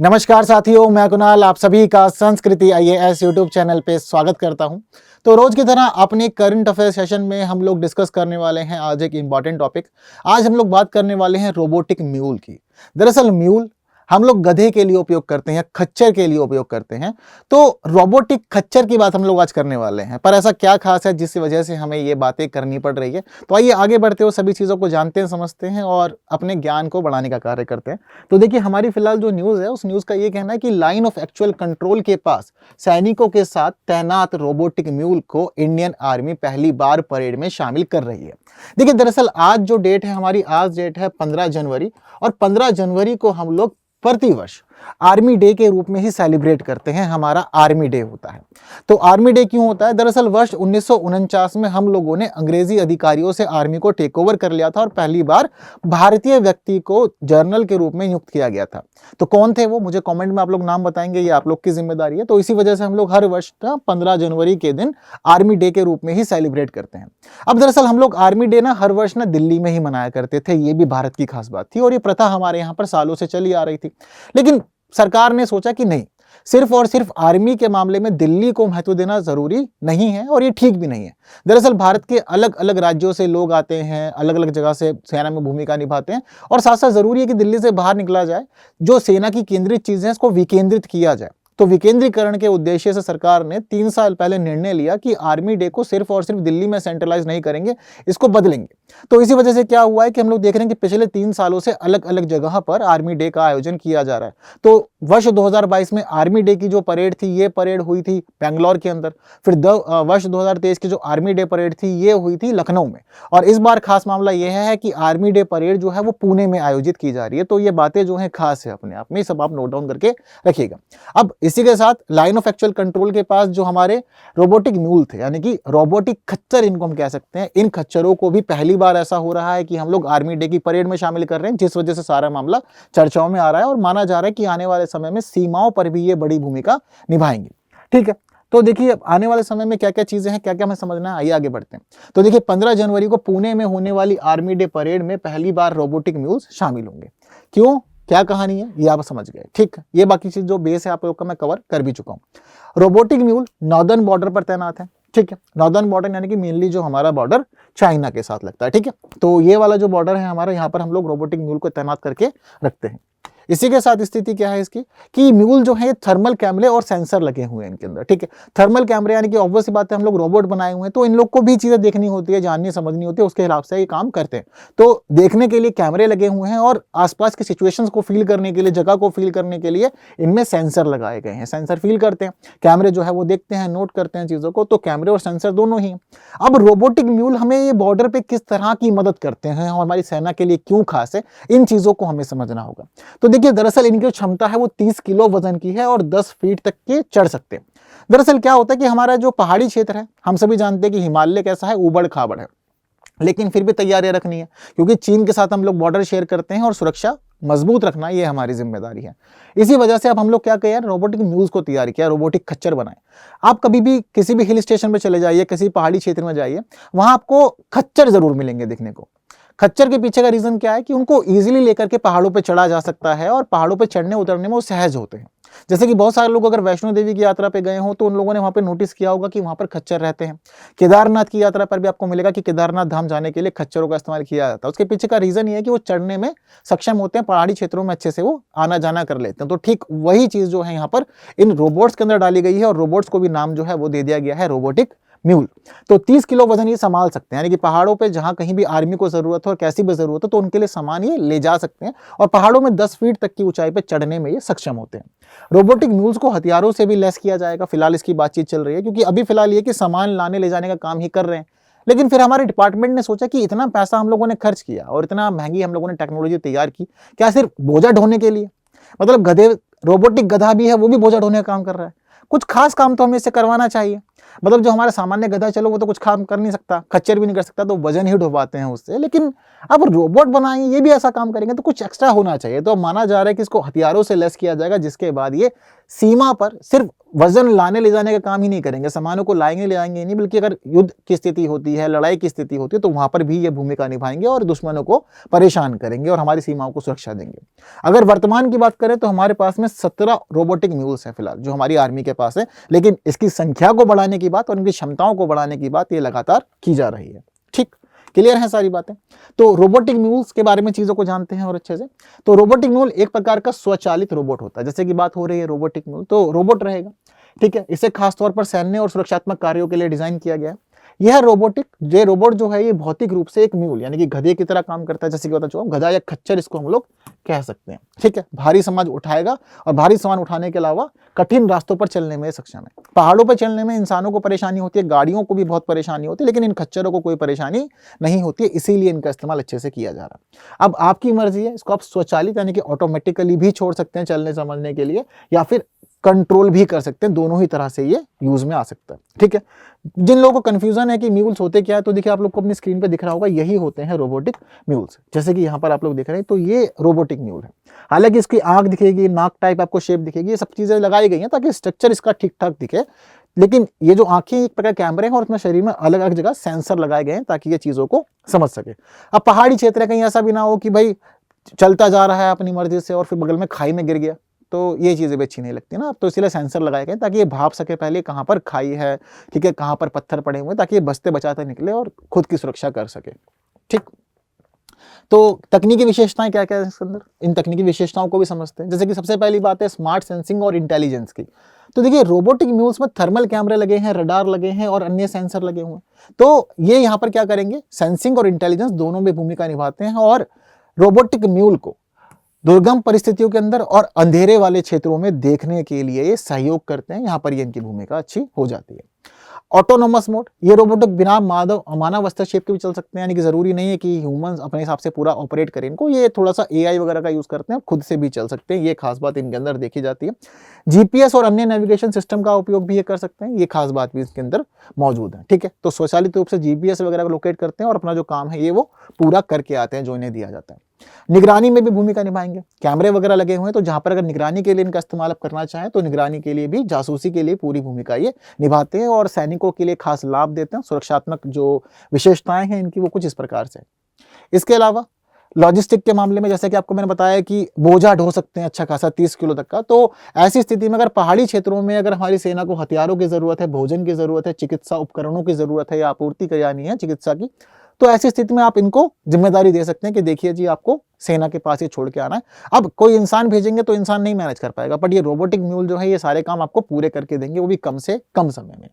नमस्कार साथियों, मैं कुणाल आप सभी का संस्कृति आईएएस यूट्यूब चैनल पे स्वागत करता हूं। तो रोज की तरह अपने करंट अफेयर सेशन में हम लोग डिस्कस करने वाले हैं आज एक इंपॉर्टेंट टॉपिक। आज हम लोग बात करने वाले हैं रोबोटिक म्यूल की। दरअसल म्यूल हम लोग गधे के लिए उपयोग करते हैं, खच्चर के लिए उपयोग करते हैं। तो रोबोटिक खच्चर की बात हम लोग आज करने वाले हैं, पर ऐसा क्या खास है जिस वजह से हमें ये बातें करनी पड़ रही है। तो आइए आगे बढ़ते हो, सभी चीज़ों को जानते हैं, समझते हैं और अपने ज्ञान को बढ़ाने का कार्य करते हैं। तो देखिए, हमारी फिलहाल जो न्यूज़ है उस न्यूज़ का ये कहना है कि लाइन ऑफ एक्चुअल कंट्रोल के पास सैनिकों के साथ तैनात रोबोटिक म्यूल को इंडियन आर्मी पहली बार परेड में शामिल कर रही है। देखिए, दरअसल आज जो डेट है हमारी, आज डेट है 15 जनवरी और 15 जनवरी को हम लोग प्रतिवर्ष आर्मी डे के रूप में ही सेलिब्रेट करते हैं। हमारा आर्मी डे होता है। तो आर्मी डे क्यों होता है? दरअसल वर्ष 1949 में हम लोगों ने अंग्रेजी अधिकारियों से आर्मी को टेक ओवर कर लिया था और पहली बार भारतीय व्यक्ति को जनरल के रूप में नियुक्त किया गया था। तो कौन थे वो? मुझे कमेंट में आप लोग नाम बताएंगे, ये आप लोग की जिम्मेदारी है। तो इसी वजह से हम लोग हर वर्ष 15 जनवरी के दिन आर्मी डे के रूप में ही सेलिब्रेट करते हैं। अब दरअसल हम लोग आर्मी डे हर वर्ष दिल्ली में ही मनाया करते थे। ये भी भारत की खास बात थी और ये प्रथा हमारे यहाँ पर सालों से चली आ रही थी। लेकिन सरकार ने सोचा कि नहीं, सिर्फ और सिर्फ आर्मी के मामले में दिल्ली को महत्व देना जरूरी नहीं है और ये ठीक भी नहीं है। दरअसल भारत के अलग अलग राज्यों से लोग आते हैं, अलग अलग जगह से सेना में भूमिका निभाते हैं और साथ साथ जरूरी है कि दिल्ली से बाहर निकला जाए, जो सेना की केंद्रित चीजें हैं इसको विकेंद्रित किया जाए। तो विकेंद्रीकरण के उद्देश्य से सरकार ने 3 साल पहले निर्णय लिया कि आर्मी डे को सिर्फ और सिर्फ दिल्ली में सेंट्रलाइज नहीं करेंगे, इसको बदलेंगे। तो इसी वजह से क्या हुआ है कि हम लोग देख रहे हैं कि पिछले 3 सालों से अलग अलग जगह पर आर्मी डे का आयोजन किया जा रहा है। तो वर्ष 2022 में आर्मी डे की जो परेड थी, ये परेड हुई थी बेंगलोर के अंदर। फिर वर्ष 2023 की जो आर्मी डे परेड थी, ये हुई थी लखनऊ में। और इस बार खास मामला यह है कि आर्मी डे परेड जो है वो पुणे में आयोजित की जा रही है। तो ये बातें जो है खास है, अपने आप में सब आप नोट डाउन करके रखिएगा। अब इसी के साथ लाइन ऑफ एक्चुअल कंट्रोल के पास जो हमारे रोबोटिक म्यूल थे, यानी कि रोबोटिक खच्चर इनको हम कह सकते हैं, इन खच्चरों को भी पहली बार ऐसा हो रहा है कि हम लोग आर्मी डे की परेड में शामिल कर रहे हैं, जिस वजह से सारा मामला चर्चाओं में आ रहा है और माना जा रहा है कि आने वाले समय में सीमाओं पर भी ये बड़ी भूमिका निभाएंगे। ठीक है, तो देखिए अब आने वाले समय में क्या क्या चीजें हैं, क्या क्या हमें समझना है, आइए आगे बढ़ते हैं। तो देखिए, 15 जनवरी को पुणे में होने वाली आर्मी डे परेड में पहली बार रोबोटिक म्यूल्स शामिल होंगे। क्यों, क्या कहानी है, ये आप समझ गए। ठीक, ये बाकी चीज जो बेस है आप लोग का मैं कवर कर भी चुका हूं। रोबोटिक म्यूल नॉर्दर्न बॉर्डर पर तैनात है। ठीक है, नॉर्दर्न बॉर्डर यानी कि मेनली जो हमारा बॉर्डर चाइना के साथ लगता है। ठीक है, तो ये वाला जो बॉर्डर है हमारा, यहाँ पर हम लोग रोबोटिक म्यूल को तैनात करके रखते हैं। इसी के साथ स्थिति क्या है इसकी कि म्यूल जो है थर्मल कैमरे और सेंसर लगे हुए हैं इनके अंदर। ठीक है, थर्मल कैमरे यानी कि ऑब्वियस बात है, हम लोग रोबोट बनाए हुए हैं तो इन लोग को भी चीजें देखनी होती है, जाननी समझनी होती है, उसके हिसाब से ये काम करते हैं। तो देखने के लिए कैमरे लगे हुए हैं और आसपास की सिचुएशंस को फील करने के लिए, जगह को फील करने के लिए इनमें सेंसर लगाए गए हैं। सेंसर फील करते हैं, कैमरे जो है वो देखते हैं, नोट करते हैं चीजों को। तो कैमरे और सेंसर दोनों ही। अब रोबोटिक म्यूल हमें ये बॉर्डर पे किस तरह की मदद करते हैं और हमारी सेना के लिए क्यों खास है, इन चीजों को हमें समझना होगा। तो देखिए, दरअसल इनकी क्षमता है वो 30 किलो वजन की है और 10 फीट तक के चढ़ सकते हैं। दरअसल क्या होता है कि हमारा जो पहाड़ी क्षेत्र है, हम सभी जानते हैं कि हिमालय कैसा है, उबड़ खाबड़ है, लेकिन फिर भी तैयारियां रखनी है क्योंकि चीन के साथ हम लोग बॉर्डर शेयर करते हैं और सुरक्षा मजबूत रखना ये हमारी जिम्मेदारी है। इसी वजह से अब हम लोग क्या किया, रोबोटिक म्यूल्स को तैयार किया, रोबोटिक खच्चर बनाए। आप कभी भी किसी भी हिल स्टेशन पे चले जाइए, किसी पहाड़ी क्षेत्र में जाइए, वहां आपको खच्चर जरूर मिलेंगे देखने को। खच्चर के पीछे का रीजन क्या है कि उनको इजीली लेकर के पहाड़ों पे चढ़ा जा सकता है और पहाड़ों पे चढ़ने उतरने में वो सहज होते हैं। जैसे कि बहुत सारे लोग अगर वैष्णो देवी की यात्रा पे गए हो तो उन लोगों ने वहां पे नोटिस किया होगा कि वहां पर खच्चर रहते हैं। केदारनाथ की यात्रा पर भी आपको मिलेगा कि केदारनाथ धाम जाने के लिए खच्चरों का इस्तेमाल किया जाता है। उसके पीछे का रीजन ये है कि वो चढ़ने में सक्षम होते हैं, पहाड़ी क्षेत्रों में अच्छे से वो आना जाना कर लेते हैं। तो ठीक वही चीज जो है यहाँ पर इन रोबोट्स के अंदर डाली गई है और रोबोट्स को भी नाम जो है वो दे दिया गया है रोबोटिक म्यूल। तो 30 किलो वजन ये संभाल सकते हैं, यानी कि पहाड़ों पे जहां कहीं भी आर्मी को जरूरत हो और कैसी भी जरूरत हो तो उनके लिए सामान ये ले जा सकते हैं और पहाड़ों में 10 फीट तक की ऊंचाई पे चढ़ने में ये सक्षम होते हैं। रोबोटिक म्यूल्स को हथियारों से भी लैस किया जाएगा। फिलहाल इसकी बातचीत चल रही है क्योंकि अभी फिलहाल ये कि सामान लाने ले जाने का काम ही कर रहे हैं। लेकिन फिर हमारे डिपार्टमेंट ने सोचा कि इतना पैसा हम लोगों ने खर्च किया और इतना महंगी हम लोगों ने टेक्नोलॉजी तैयार की, क्या सिर्फ बोझा ढोने के लिए? मतलब गधे, रोबोटिक गधा भी है, वो भी बोझा ढोने का काम कर रहा है। कुछ खास काम तो हमें इससे करवाना चाहिए। मतलब जो हमारा सामान्य गधा, चलो वो तो कुछ काम कर नहीं सकता, खच्चर भी नहीं कर सकता, तो वजन ही ढोवाते हैं उससे, लेकिन अब रोबोट बनाएंगे ये भी ऐसा काम करेंगे तो कुछ एक्स्ट्रा होना चाहिए। तो माना जा रहा है कि इसको हथियारों से लैस किया जाएगा, जिसके बाद ये सीमा पर सिर्फ वजन लाने ले जाने का काम ही नहीं करेंगे, सामानों को लाएंगे ले आएंगे नहीं, बल्कि अगर युद्ध की स्थिति होती है, लड़ाई की स्थिति होती है, तो वहां पर भी ये भूमिका निभाएंगे और दुश्मनों को परेशान करेंगे और हमारी सीमाओं को सुरक्षा देंगे। अगर वर्तमान की बात करें तो हमारे पास में 17 रोबोटिक म्यूल्स हैं फिलहाल, जो हमारी आर्मी के पास है, लेकिन इसकी संख्या को बढ़ाने की बात और इनकी क्षमताओं को बढ़ाने की बात ये लगातार की जा रही है। ठीक, क्लियर है सारी बातें। तो रोबोटिक म्यूल्स के बारे में चीजों को जानते हैं और अच्छे से। तो रोबोटिक म्यूल एक प्रकार का स्वचालित रोबोट होता है, जैसे कि बात हो रही है रोबोटिक म्यूल, तो रोबोट रहेगा, ठीक है। इसे खासतौर पर सैन्य और सुरक्षात्मक कार्यों के लिए डिजाइन किया गया है। यह रोबोट जो है ये भौतिक रूप से एक म्यूल यानी कि गधे की तरह काम करता है, जैसे कि बता चुका, गधा या खच्चर इसको हम लोग कह सकते हैं, ठीक है। भारी सामान उठाएगा और भारी सामान उठाने के अलावा कठिन रास्तों पर चलने में सक्षम है। पहाड़ों पर चलने में इंसानों को परेशानी होती है, गाड़ियों को भी बहुत परेशानी होती है, लेकिन इन खच्चरों को कोई परेशानी नहीं होती है, इसीलिए इनका इस्तेमाल अच्छे से किया जा रहा है। अब आपकी मर्जी है, इसको आप स्वचालित यानी कि ऑटोमेटिकली भी छोड़ सकते हैं चलने समझने के लिए, या फिर कंट्रोल भी कर सकते हैं, दोनों ही तरह से ये यूज में आ सकता है, ठीक है। जिन लोगों को कंफ्यूजन है कि म्यूल्स होते क्या है, तो देखिए आप लोग को अपनी स्क्रीन पे दिख रहा होगा, यही होते हैं रोबोटिक म्यूल्स, जैसे कि यहाँ पर आप लोग दिख रहे हैं, तो ये रोबोटिक म्यूल है। हालांकि इसकी आंख दिखेगी, नाक टाइप आपको शेप दिखेगी, ये सब चीजें लगाई गई हैं ताकि स्ट्रक्चर इसका ठीक ठाक दिखे, लेकिन ये जो आंखें एक प्रकार कैमरे हैं और अपने शरीर में अलग अलग जगह सेंसर लगाए गए हैं ताकि ये चीजों को समझ सके। अब पहाड़ी क्षेत्र है, कहीं ऐसा भी ना हो कि भाई चलता जा रहा है अपनी मर्जी से और फिर बगल में खाई में गिर गया, तो ये चीज़ें भी अच्छी नहीं लगती ना। तो इसलिए सेंसर लगाए गए ताकि ये भाप सके पहले कहाँ पर खाई है, ठीक है, कहाँ पर पत्थर पड़े हुए, ताकि ये बचते बचाते निकले और खुद की सुरक्षा कर सके, ठीक। तो तकनीकी विशेषताएं क्या क्या है इसके अंदर, इन तकनीकी विशेषताओं को भी समझते हैं। जैसे कि सबसे पहली बात है स्मार्ट सेंसिंग और इंटेलिजेंस की। तो देखिए रोबोटिक म्यूल्स में थर्मल कैमरे लगे हैं, रडार लगे हैं और अन्य सेंसर लगे हुए हैं। तो ये यहाँ पर क्या करेंगे, सेंसिंग और इंटेलिजेंस दोनों में भूमिका निभाते हैं और रोबोटिक म्यूल को दुर्गम परिस्थितियों के अंदर और अंधेरे वाले क्षेत्रों में देखने के लिए ये सहयोग करते हैं। यहाँ पर ये इनकी भूमिका अच्छी हो जाती है। ऑटोनोमस मोड, ये रोबोटिक बिना मानव हस्तक्षेप के भी चल सकते हैं, यानी कि जरूरी नहीं है कि ह्यूमंस अपने हिसाब से पूरा ऑपरेट करें इनको, ये थोड़ा सा एआई वगैरह का यूज करते हैं, खुद से भी चल सकते हैं, ये खास बात इनके अंदर देखी जाती है। जीपीएस और अन्य नेविगेशन सिस्टम का उपयोग भी ये कर सकते हैं, ये खास बात भी इसके अंदर मौजूद है, ठीक है। तो स्वचालित रूप से जीपीएस वगैरह को लोकेट करते हैं और अपना जो काम है ये वो पूरा करके आते हैं जो इन्हें दिया जाता है। निगरानी में भी भूमिका निभाएंगे, कैमरे वगैरह लगे हुए हैं, तो जहां पर अगर निगरानी के लिए इनका इस्तेमाल आप करना चाहें तो निगरानी के लिए भी, जासूसी के लिए पूरी भूमिका ये निभाते हैं और सैनिकों के लिए खास लाभ देते हैं। सुरक्षात्मक जो विशेषताएं हैं इनकी वो कुछ इस प्रकार से। इसके अलावा लॉजिस्टिक के मामले में जैसे कि आपको मैंने बताया कि बोझा ढो सकते हैं अच्छा खासा 30 किलो तक का, तो ऐसी स्थिति में अगर पहाड़ी क्षेत्रों में अगर हमारी सेना को हथियारों की जरूरत है, भोजन की जरूरत है, चिकित्सा उपकरणों की जरूरत है या आपूर्ति करानी है चिकित्सा की, तो ऐसी स्थिति में आप इनको जिम्मेदारी दे सकते हैं कि देखिए जी आपको सेना के पास ये छोड़ के आना है। अब कोई इंसान भेजेंगे तो इंसान नहीं मैनेज कर पाएगा, बट ये रोबोटिक म्यूल जो है ये सारे काम आपको पूरे करके देंगे, वो भी कम से कम समय में,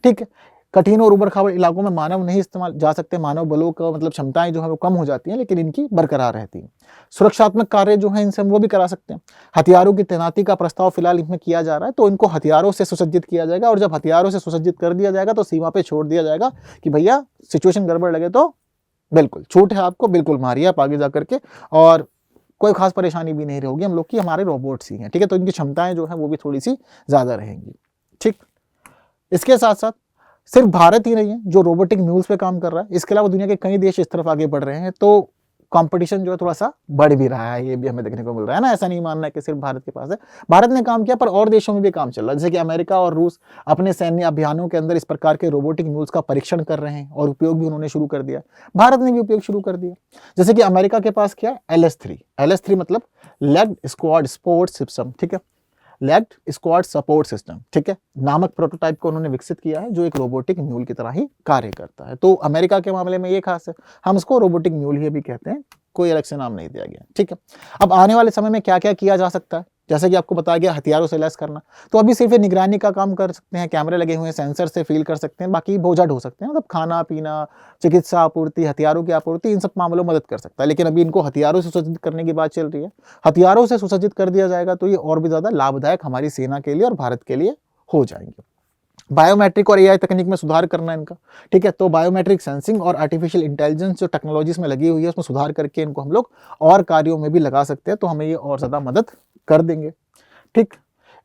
ठीक है। कठिन और उबड़ खाबड़ इलाकों में मानव नहीं इस्तेमाल जा सकते, मानव बलों का मतलब क्षमताएं जो है वो कम हो जाती हैं, लेकिन इनकी बरकरार रहती है। सुरक्षात्मक कार्य जो है इनसे हम वो भी करा सकते हैं। हथियारों की तैनाती का प्रस्ताव फिलहाल इसमें किया जा रहा है, तो इनको हथियारों से सुसज्जित किया जाएगा और जब हथियारों से सुसज्जित कर दिया जाएगा तो सीमा पे छोड़ दिया जाएगा कि भैया सिचुएशन गड़बड़ लगे तो बिल्कुल छूट है आपको, बिल्कुल मारिए आप आगे जा करके, और कोई खास परेशानी भी नहीं रहेगी हम लोग की, हमारे रोबोट्स ही हैं, ठीक है। तो इनकी क्षमताएं जो है वो भी थोड़ी सी ज्यादा रहेंगी, ठीक। इसके साथ साथ सिर्फ भारत ही नहीं है जो रोबोटिक म्यूल्स पे काम कर रहा है, इसके अलावा दुनिया के कई देश इस तरफ आगे बढ़ रहे हैं, तो कंपटीशन जो है थोड़ा सा बढ़ भी रहा है, ये भी हमें देखने को मिल रहा है ना। ऐसा नहीं मानना है कि सिर्फ भारत के पास है, भारत ने काम किया पर और देशों में भी काम चल रहा है, जैसे कि अमेरिका और रूस अपने सैन्य अभियानों के अंदर इस प्रकार के रोबोटिक म्यूल्स का परीक्षण कर रहे हैं और उपयोग भी उन्होंने शुरू कर दिया। भारत ने भी उपयोग शुरू कर दिया, जैसे कि अमेरिका के पास क्या है LS3 मतलब लेग्ड स्क्वाड सपोर्ट सिस्टम, ठीक है, लेग्ड स्क्वाड सपोर्ट सिस्टम, ठीक है, नामक प्रोटोटाइप को उन्होंने विकसित किया है जो एक रोबोटिक म्यूल की तरह ही कार्य करता है। तो अमेरिका के मामले में ये खास है, हम इसको रोबोटिक म्यूल ही भी कहते हैं, कोई अलग से नाम नहीं दिया गया, ठीक है। अब आने वाले समय में क्या क्या किया जा सकता है, जैसे कि आपको बताया गया हथियारों से लैस करना, तो अभी सिर्फ निगरानी का काम कर सकते हैं, कैमरे लगे हुए हैं, सेंसर से फील कर सकते हैं, बाकी बोझा ढो सकते हैं, मतलब खाना पीना, चिकित्सा आपूर्ति, हथियारों की आपूर्ति, इन सब मामलों में मदद कर सकता है। लेकिन अभी इनको हथियारों से सुसज्जित करने की बात चल रही है, हथियारों से सुसज्जित कर दिया जाएगा तो ये और भी ज्यादा लाभदायक हमारी सेना के लिए और भारत के लिए हो जाएंगे। बायोमेट्रिक और एआई तकनीक में सुधार करना इनका, ठीक है, तो बायोमेट्रिक सेंसिंग और आर्टिफिशियल इंटेलिजेंस जो टेक्नोलॉजीज में लगी हुई है उसमें सुधार करके इनको हम लोग और कार्यों में भी लगा सकते हैं, तो हमें ये और ज्यादा मदद कर देंगे, ठीक।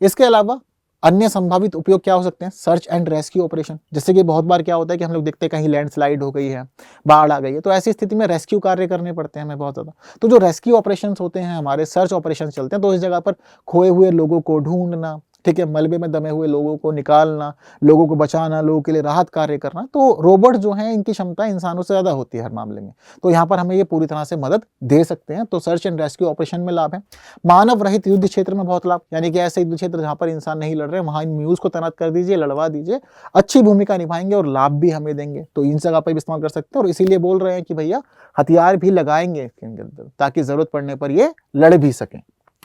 इसके अलावा अन्य संभावित उपयोग क्या हो सकते हैं? सर्च एंड रेस्क्यू ऑपरेशन, जैसे कि बहुत बार क्या होता है कि हम लोग देखते हैं कहीं लैंडस्लाइड हो गई है, बाढ़ आ गई है, तो ऐसी स्थिति में रेस्क्यू कार्य करने पड़ते हैं हमें बहुत ज़्यादा। तो जो रेस्क्यू ऑपरेशंस होते हैं हमारे, सर्च ऑपरेशन चलते हैं, तो इस जगह पर खोए हुए लोगों को ढूंढना, ठीक है, मलबे में दमे हुए लोगों को निकालना, लोगों को बचाना, लोगों के लिए राहत कार्य करना, तो रोबोट जो हैं इनकी क्षमता इंसानों से ज़्यादा होती है हर मामले में। तो यहाँ पर हमें ये पूरी तरह से मदद दे सकते हैं। तो सर्च एंड रेस्क्यू ऑपरेशन में लाभ है। मानव रहित युद्ध क्षेत्र में बहुत लाभ, यानी कि ऐसे युद्ध क्षेत्र जहाँ पर इंसान नहीं लड़ रहे, वहाँ इन म्यूज को तैनात कर दीजिए, लड़वा दीजिए, अच्छी भूमिका निभाएंगे और लाभ भी हमें देंगे। तो इन जगह पर भी इस्तेमाल कर सकते हैं, और इसीलिए बोल रहे हैं कि भैया हथियार भी लगाएंगे इनके अंदर, ताकि जरूरत पड़ने पर ये लड़ भी सकें।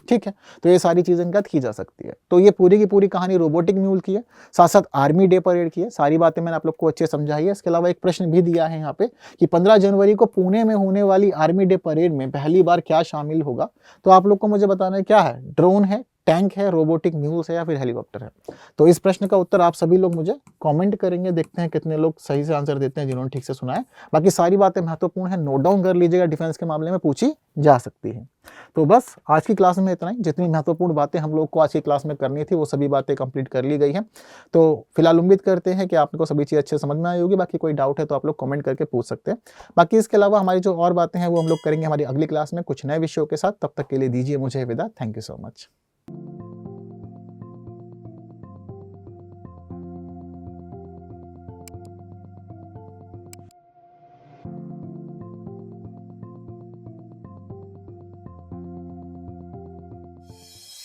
ठीक है, तो ये सारी चीजें इनका की जा सकती है। तो ये पूरी की पूरी कहानी रोबोटिक म्यूल की है, साथ साथ आर्मी डे परेड की है। सारी बातें मैंने आप लोग को अच्छे समझाई है। इसके अलावा एक प्रश्न भी दिया है यहाँ पे कि 15 जनवरी को पुणे में होने वाली आर्मी डे परेड में पहली बार क्या शामिल होगा। तो आप लोग को मुझे बताना है क्या है, ड्रोन है, टैंक है, रोबोटिक म्यूल्स है, या फिर हेलीकॉप्टर है। तो इस प्रश्न का उत्तर आप सभी लोग मुझे कमेंट करेंगे, देखते हैं कितने लोग सही से आंसर देते हैं जिन्होंने ठीक से सुना है। बाकी सारी बातें महत्वपूर्ण है, नोट डाउन कर लीजिएगा, डिफेंस के मामले में पूछी जा सकती है। तो बस आज की क्लास में इतना ही। जितनी महत्वपूर्ण बातें हम लोग को आज की क्लास में करनी थी वो सभी बातें कंप्लीट कर ली गई हैं। तो फिलहाल उम्मीद करते हैं कि आपको सभी चीज़ अच्छे समझ में आई होगी। बाकी कोई डाउट है तो आप लोग कमेंट करके पूछ सकते हैं। बाकी इसके अलावा हमारी जो और बातें हैं वो हम लोग करेंगे हमारी अगली क्लास में कुछ नए विषयों के साथ। तब तक के लिए दीजिए मुझे विदा। Thank you so much.